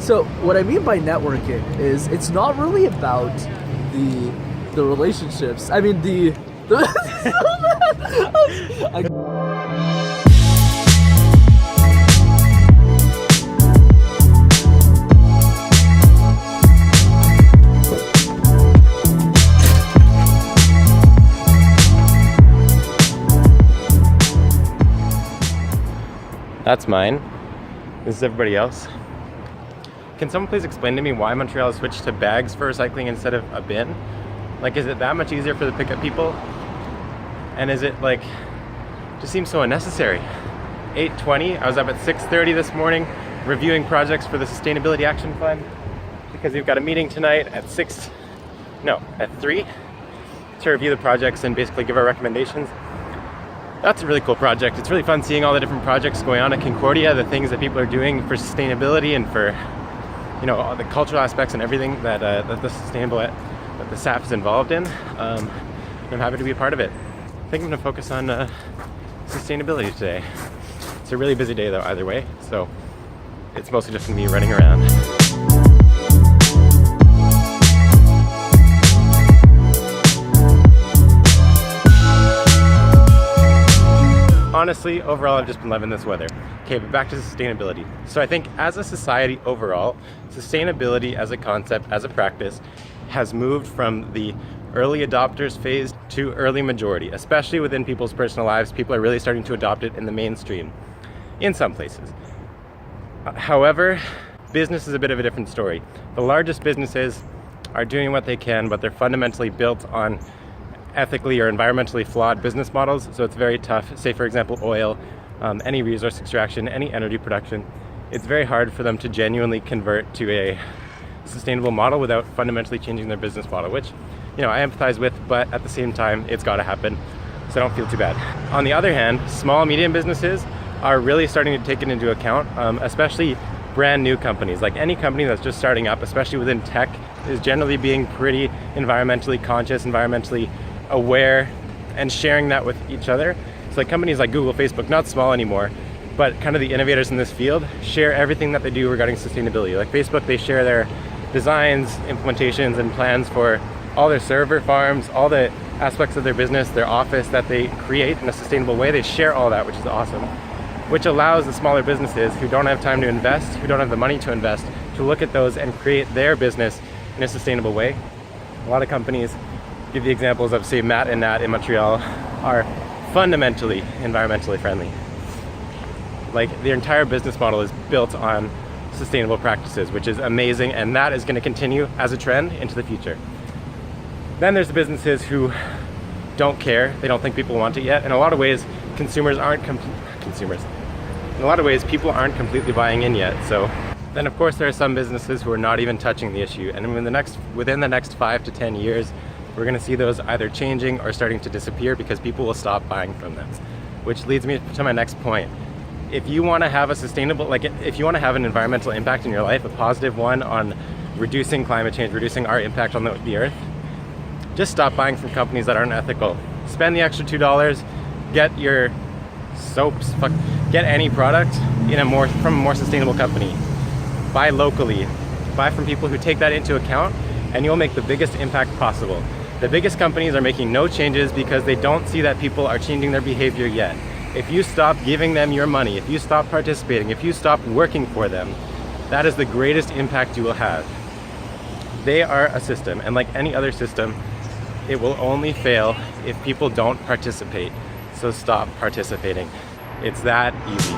So what I mean by networking is it's not really about the relationships. I mean That's mine. This is everybody else. Can someone please explain to me why Montreal has switched to bags for recycling instead of a bin? Like, is it that much easier for the pickup people? And is it like, just seems so unnecessary. 8:20, I was up at 6:30 this morning reviewing projects for the Sustainability Action Fund because we've got a meeting tonight at 3 to review the projects and basically give our recommendations. That's a really cool project. It's really fun seeing all the different projects going on at Concordia, the things that people are doing for sustainability and for, you know, all the cultural aspects and everything that the staff is involved in. I'm happy to be a part of it. I think I'm going to focus on sustainability today. It's a really busy day though, either way, so it's mostly just going to be running around. Honestly, overall, I've just been loving this weather. Okay, but back to sustainability. So I think as a society overall, sustainability as a concept, as a practice, has moved from the early adopters phase to early majority, especially within people's personal lives. People are really starting to adopt it in the mainstream in some places. However, business is a bit of a different story. The largest businesses are doing what they can, but they're fundamentally built on ethically or environmentally flawed business models, so it's very tough. Say for example oil, any resource extraction, any energy production, it's very hard for them to genuinely convert to a sustainable model without fundamentally changing their business model, which, you know, I empathize with, but at the same time it's got to happen, so I don't feel too bad. On the other hand, small medium businesses are really starting to take it into account, especially brand new companies. Like any company that's just starting up, especially within tech, is generally being pretty environmentally conscious, environmentally aware, and sharing that with each other. So like companies like Google, Facebook, not small anymore, but kind of the innovators in this field, share everything that they do regarding sustainability. Like Facebook, they share their designs, implementations, and plans for all their server farms, all the aspects of their business, their office that they create in a sustainable way. They share all that, which is awesome, which allows the smaller businesses who don't have time to invest, who don't have the money to invest, to look at those and create their business in a sustainable way. A lot of companies, give the examples of, say, Matt and Nat in Montreal, are fundamentally environmentally friendly. Like their entire business model is built on sustainable practices, which is amazing, and that is going to continue as a trend into the future. Then there's the businesses who don't care, they don't think people want it yet. In a lot of ways, people aren't completely buying in yet. So then of course there are some businesses who are not even touching the issue, and within the next 5 to 10 years, we're going to see those either changing or starting to disappear because people will stop buying from them. Which leads me to my next point. If you want to have a sustainable, if you want to have an environmental impact in your life, a positive one on reducing climate change, reducing our impact on the earth, just stop buying from companies that aren't ethical. Spend the extra $2, get your soaps, get any product from a more sustainable company. Buy locally, buy from people who take that into account, and you'll make the biggest impact possible. The biggest companies are making no changes because they don't see that people are changing their behavior yet. If you stop giving them your money, if you stop participating, if you stop working for them, that is the greatest impact you will have. They are a system, and like any other system, it will only fail if people don't participate. So stop participating. It's that easy.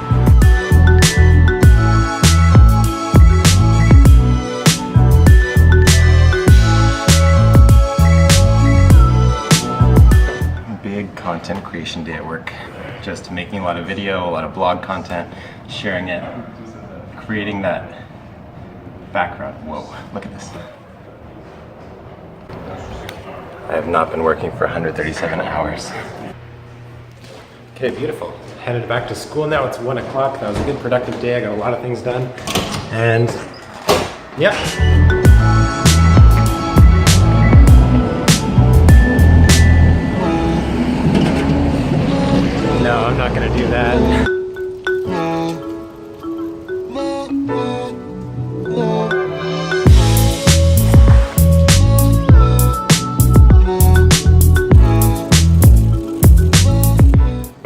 Content creation day at work. Just making a lot of video, a lot of blog content, sharing it, creating that background. Whoa, look at this. I have not been working for 137 hours. Okay, beautiful. Headed back to school now. It's 1 o'clock. That was a good productive day. I got a lot of things done. And yeah. No, I'm not gonna do that.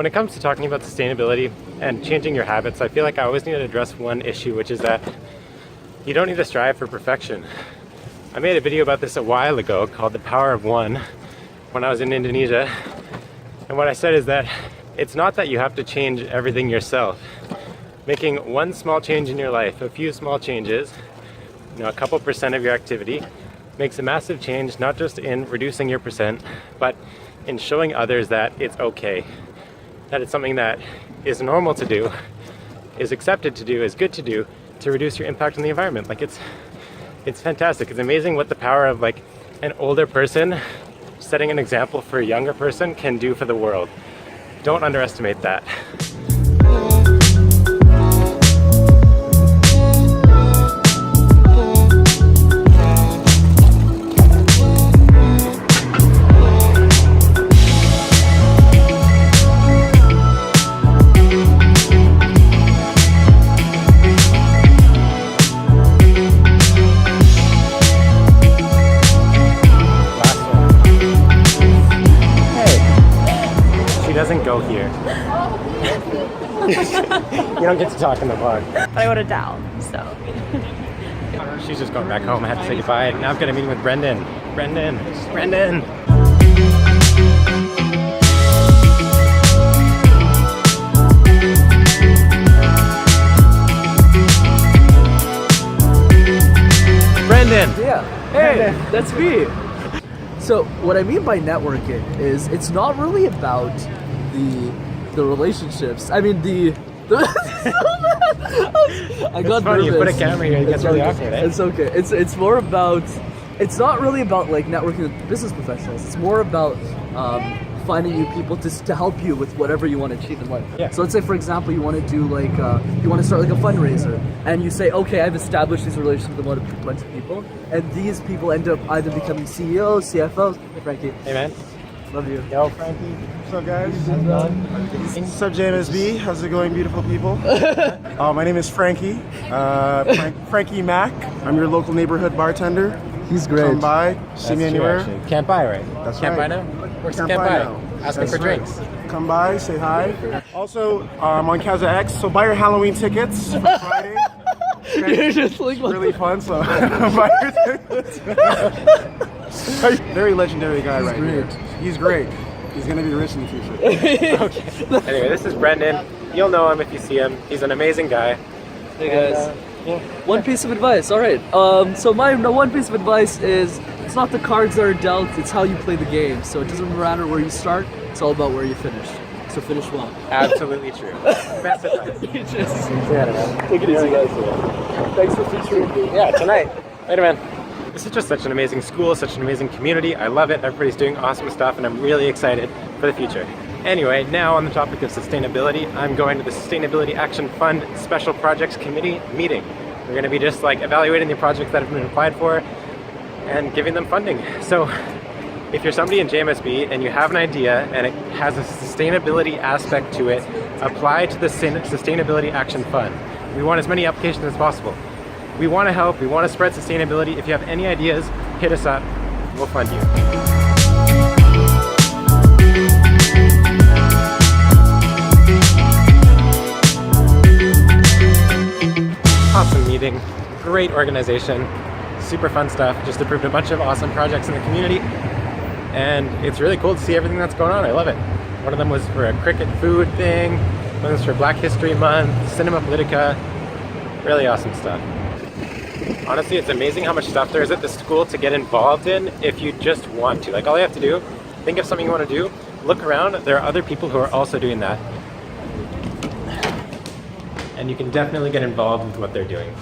it comes to talking about sustainability and changing your habits, I feel like I always need to address one issue, which is that you don't need to strive for perfection. I made a video about this a while ago called The Power of One when I was in Indonesia. And what I said is that it's not that you have to change everything yourself. Making one small change in your life, a few small changes, a couple percent of your activity, makes a massive change, not just in reducing your percent, but in showing others that it's okay. That it's something that is normal to do, is accepted to do, is good to do, to reduce your impact on the environment. Like it's fantastic. It's amazing what the power of like an older person setting an example for a younger person can do for the world. Don't underestimate that. Doesn't go here. You don't get to talk in the vlog. But I wrote it down, so. She's just going back home. I have to say goodbye. Now I've got a meeting with Brendan. Brendan. Brendan. Brendan. Yeah. Hey, that's me. So what I mean by networking is it's not really about the relationships. I mean I got funny, nervous. you put a camera here, it gets really awkward, eh? It's okay. It's more about, it's not really about like networking with business professionals. It's more about finding new people to help you with whatever you want to achieve in life. Yeah. So let's say, for example, you want to do like you want to start like a fundraiser, and you say, okay, I've established these relationships with a bunch of people, and these people end up either becoming CEOs, CFOs. Hey, Frankie. Hey, man. Love you. Yo, Frankie. What's up, guys? What's up, JMSB? How's it going, beautiful people? My name is Frankie. Frankie Mack. I'm your local neighborhood bartender. He's great. Come by, see me anywhere. Can't buy, right? That's Can't right. buy now? Where's Can't can't buy buy? now. Asking That's for right. drinks. Come by, say hi. Also, I'm on Kaza X, so buy your Halloween tickets for Friday. You're just like, It's really fun, so buy your tickets. Very legendary guy right great. here. He's great. He's gonna be rich in the future. Okay. Anyway, this is Brendan. You'll know him if you see him. He's an amazing guy. Hey guys. One piece of advice. All right. So my one piece of advice is it's not the cards that are dealt, it's how you play the game. So it doesn't matter where you start, it's all about where you finish. So finish well. Absolutely true. Best advice. You just Yeah, take it easy, guys. Thanks for featuring me. yeah, tonight. Later, man. This is just such an amazing school, such an amazing community. I love it. Everybody's doing awesome stuff, and I'm really excited for the future. Anyway, now on the topic of sustainability, I'm going to the Sustainability Action Fund Special Projects Committee meeting. We're going to be just like evaluating the projects that have been applied for and giving them funding. So if you're somebody in JMSB and you have an idea and it has a sustainability aspect to it, apply to the Sustainability Action Fund. We want as many applications as possible. We want to help, we want to spread sustainability. If you have any ideas, hit us up, we'll fund you. Awesome meeting, great organization, super fun stuff. Just approved a bunch of awesome projects in the community, and it's really cool to see everything that's going on. I love it. One of them was for a cricket food thing, one was for Black History Month, Cinema Politica, really awesome stuff. Honestly, it's amazing how much stuff there is at this school to get involved in if you just want to. Like, all you have to do, think of something you want to do, look around, there are other people who are also doing that. And you can definitely get involved with what they're doing.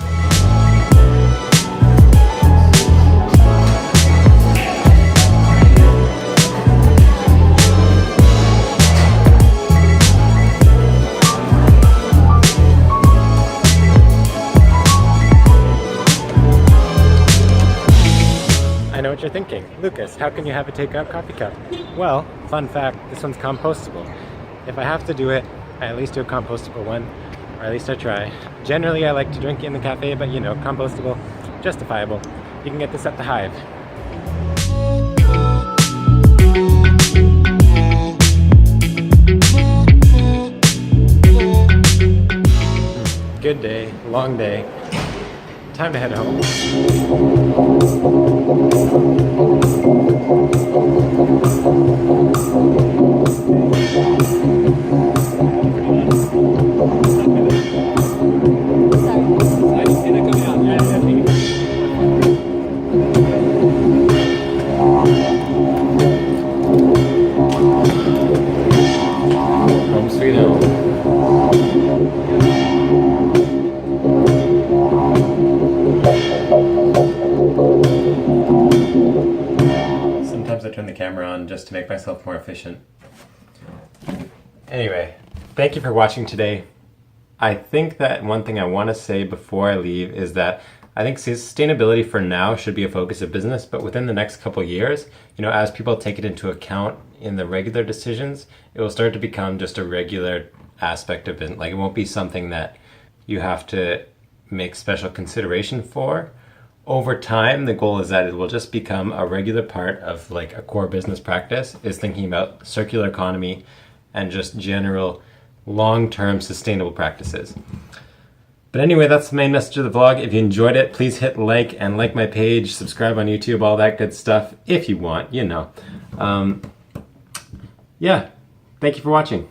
I know what you're thinking. Lucas, how can you have a takeout coffee cup? Well, fun fact, this one's compostable. If I have to do it, I at least do a compostable one, or at least I try. Generally, I like to drink in the cafe, but you know, compostable, justifiable. You can get this at the Hive. good day, long day. Time to head home. Home sweet home. Sometimes I turn the camera on just to make myself more efficient. Anyway, thank you for watching today. I think that one thing I want to say before I leave is that I think sustainability for now should be a focus of business, but within the next couple of years, as people take it into account in the regular decisions, it will start to become just a regular aspect of it. Like, it won't be something that you have to make special consideration for. Over time, the goal is that it will just become a regular part of like a core business practice, is thinking about circular economy and just general long-term sustainable practices. But anyway, that's the main message of the vlog. If you enjoyed it, please hit like and like my page, subscribe on YouTube, all that good stuff if you want, Yeah, thank you for watching.